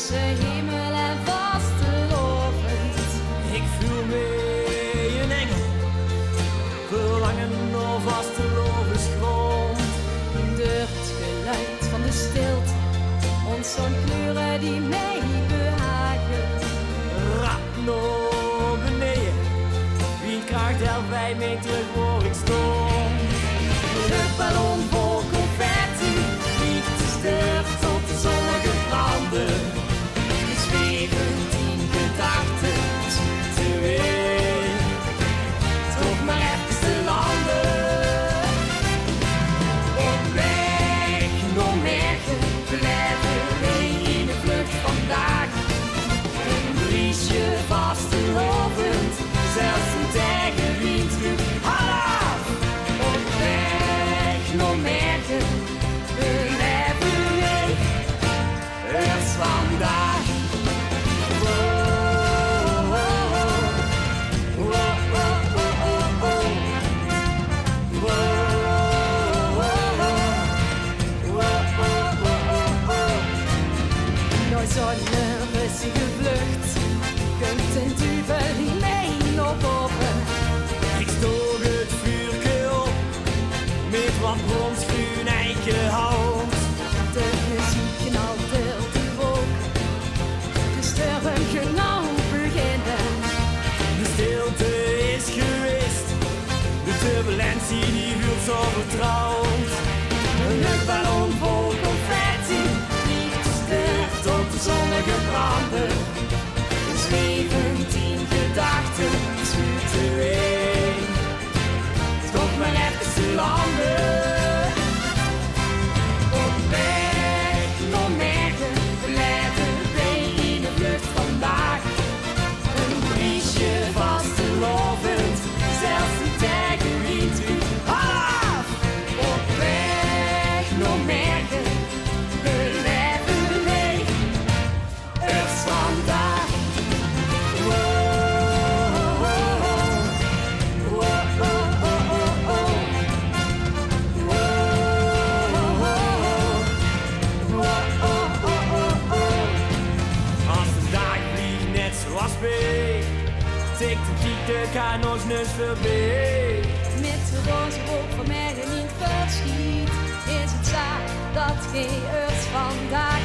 tussen hemel en vastelovend. Ik voel me een engel, verlangen naar vastelovensgrond. Door het geluid van de stilte, ons zo'n kleuren die mij behagen. Rap naar beneden, wie kracht helpt bij mij terug waar ik stond. De ballon vol confetti vliegt sterk tot de zonnige branden. We zweven in gedachten te weer, toch maar even te landen. Op weg naar Mergen blijven wij in de vlucht vandaag. Een briesje vastelovend, zelfs een tijgerwind roept halaf. Op weg naar Mergen blijven wij eerst vandaag. Nooit zo'n rustige vlucht, kunt een duvel die mij nog open. Ik stook het vuurke op, met wat bronsgroen eikenhout. De muziek knalt door de wolken, de sterren genauw beginnen. De stilte is geweest, de turbulentie die voelt zo vertrouwd. Een luchtballon vol confetti vliegt ster tot de zonnige branden. We zweven in gedachten, schuurt weer, toch maar even te landen. Op weg naar Mergen blijven wij in de vlucht vandaag. Een briesje vastelovend, zelfs een tijgerwind roept halaf. Op weg naar Mergen blijven wij eerst vandaag. Als de dag vliegt net zoals wij, tikt de kiek de kano's neus voorbij. Met de roze wolk van mij in het verschiet, is het zaak dat geen eerst vandaag